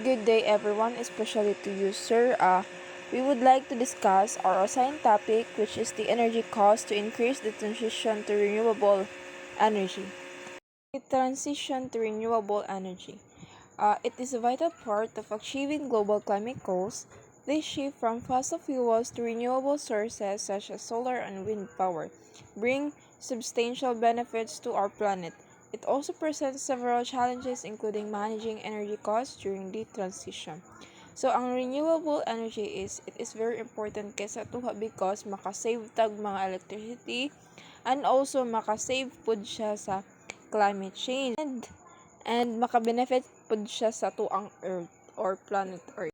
Good day everyone, especially to you sir. We would like to discuss our assigned topic, which is the energy cost to increase the transition to renewable energy. The transition to renewable energy. It is a vital part of achieving global climate goals. This shift from fossil fuels to renewable sources such as solar and wind power bring substantial benefits to our planet. It also presents several challenges including managing energy costs during the transition. So, ang renewable energy it is very important kesa tuha because makasave tag mga electricity and also makasave pud siya sa climate change and makabenefit pud siya sa tuang earth or planet earth.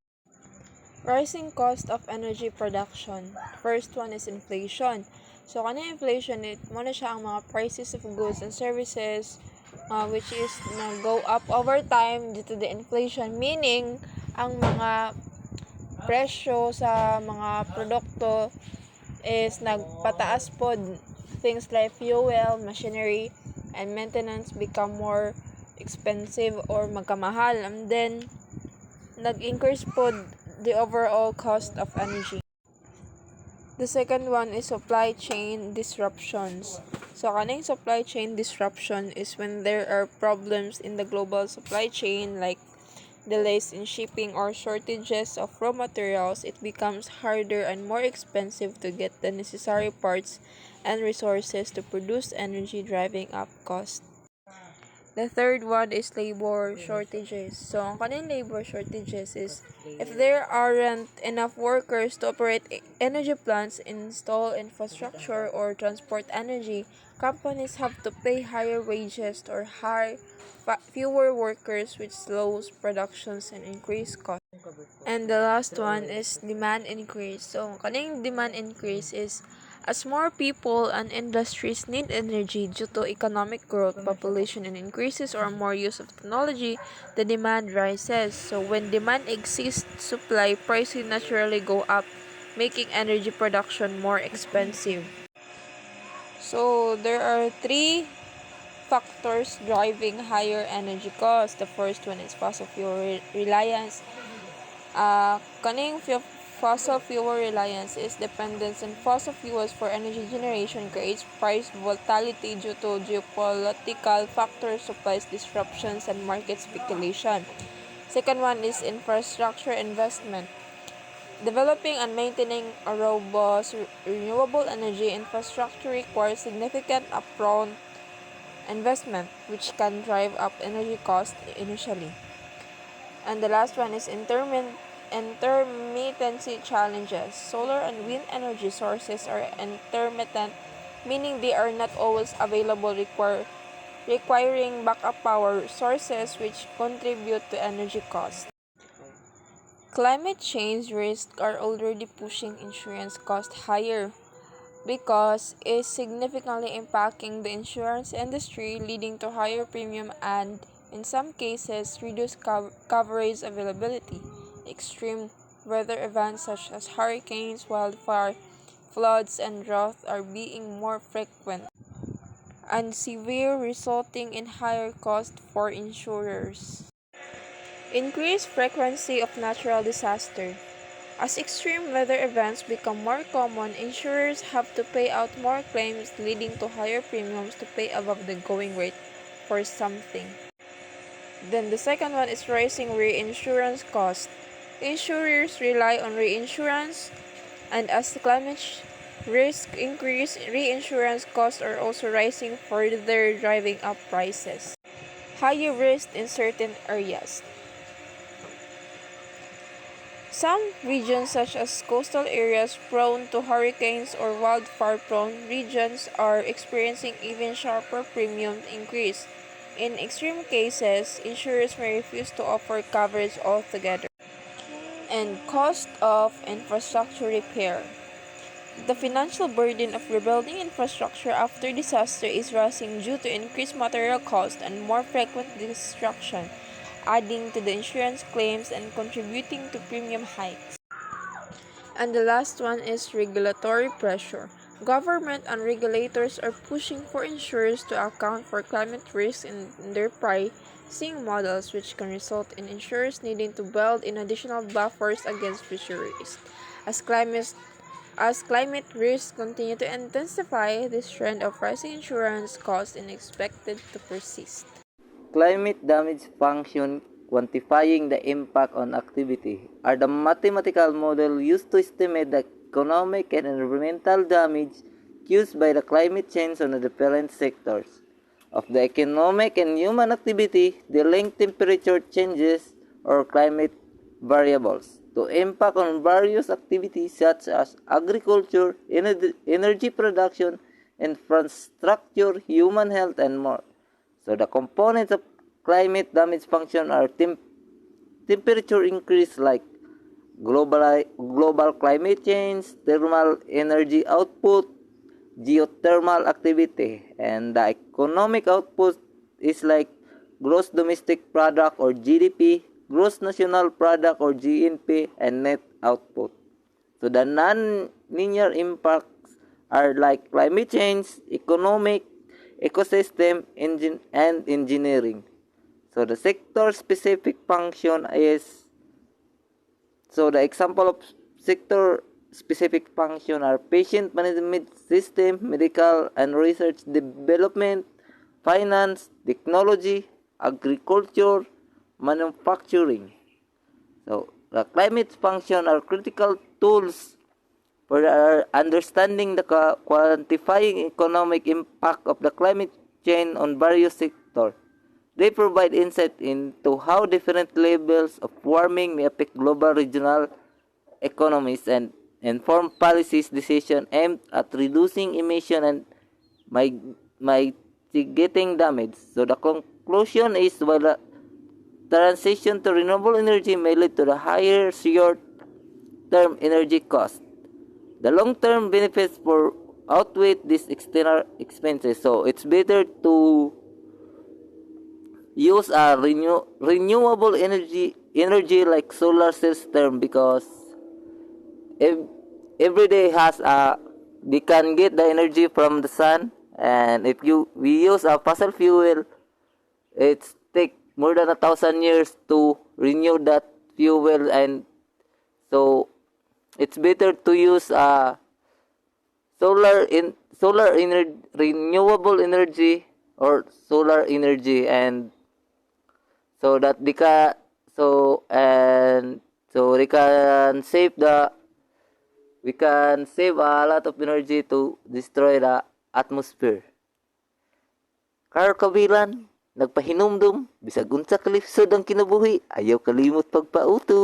Rising cost of energy production. First one is inflation. So, inflation, mo na siya ang mga prices of goods and services which is go up over time due to the inflation. Meaning, ang mga presyo sa mga produkto is nagpataas pod. Things like fuel, machinery, and maintenance become more expensive or magkamahal. And then, nag-increase pod the overall cost of energy. The second one is supply chain disruptions. So, kaning supply chain disruption is when there are problems in the global supply chain like delays in shipping or shortages of raw materials. It becomes harder and more expensive to get the necessary parts and resources to produce energy, driving up cost. The third one is labor shortages. So, ang kaning labor shortages is if there aren't enough workers to operate energy plants, install infrastructure, or transport energy, companies have to pay higher wages or hire fewer workers, which slows productions and increase costs. And the last one is demand increase. So, kaning demand increase is as more people and industries need energy due to economic growth, population and increases, or more use of technology, the demand rises. So when demand exceeds supply, prices naturally go up, making energy production more expensive. So there are three factors driving higher energy costs. The first one is fossil fuel reliance. Fossil fuel reliance is dependence on fossil fuels for energy generation creates price volatility due to geopolitical factors, supply disruptions, and market speculation. Second one is infrastructure investment. Developing and maintaining a robust renewable energy infrastructure requires significant upfront investment, which can drive up energy costs initially. And the last one is intermittency challenges. Solar and wind energy sources are intermittent, meaning they are not always available, requiring backup power sources which contribute to energy costs. Climate change risks are already pushing insurance costs higher because it's significantly impacting the insurance industry, leading to higher premium and, in some cases, reduced coverage availability. Extreme weather events such as hurricanes, wildfire, floods, and drought are being more frequent and severe, resulting in higher costs for insurers. Increased frequency of natural disaster. As extreme weather events become more common, insurers have to pay out more claims, leading to higher premiums to pay above the going rate for something. Then the second one is rising reinsurance costs. Insurers rely on reinsurance, and as the climate risk increase, reinsurance costs are also rising, further driving up prices. Higher risk in certain areas. Some regions, such as coastal areas prone to hurricanes or wildfire-prone regions, are experiencing even sharper premium increase. In extreme cases, insurers may refuse to offer coverage altogether. And cost of infrastructure repair. The financial burden of rebuilding infrastructure after disaster is rising due to increased material costs and more frequent destruction, adding to the insurance claims and contributing to premium hikes. And the last one is regulatory pressure. Government and regulators are pushing for insurers to account for climate risks in their seeing models which can result in insurers needing to build in additional buffers against future risks. As climate as climate risks continue to intensify, this trend of rising insurance costs is expected to persist. Climate damage function quantifying the impact on activity are the mathematical model used to estimate the economic and environmental damage caused by the climate change on the different sectors of the economic and human activity, the linked temperature changes or climate variables to impact on various activities such as agriculture, energy production, infrastructure, human health, and more. So the components of climate damage function are temperature increase like global climate change, thermal energy output, geothermal activity, and the economic output is like gross domestic product or GDP, gross national product or GNP, and net output. So the non-linear impacts are like climate change, economic, ecosystem, and engineering. So the sector-specific function is, so the example of sector-specific function are patient management system, medical and research development, finance, technology, agriculture, manufacturing. So the climate function are critical tools for understanding the quantifying economic impact of the climate change on various sectors. They provide insight into how different levels of warming may affect global regional economies and inform policies decisions aimed at reducing emission and mitigating damage. So the conclusion is while the transition to renewable energy may lead to the higher short-term energy cost, the long-term benefits for outweigh these external expenses. So it's better to use a renewable energy like solar system because every day has a they can get the energy from the sun, and if we use a fossil fuel, it's take more than 1,000 years to renew that fuel, and so it's better to use renewable energy or solar energy, and so that they can they can save we can save a lot of energy to destroy the atmosphere. Kar kabilan, nagpahinumdum, bisag unsa kalipsod ang kinabuhi, ayaw kalimot pagpauto.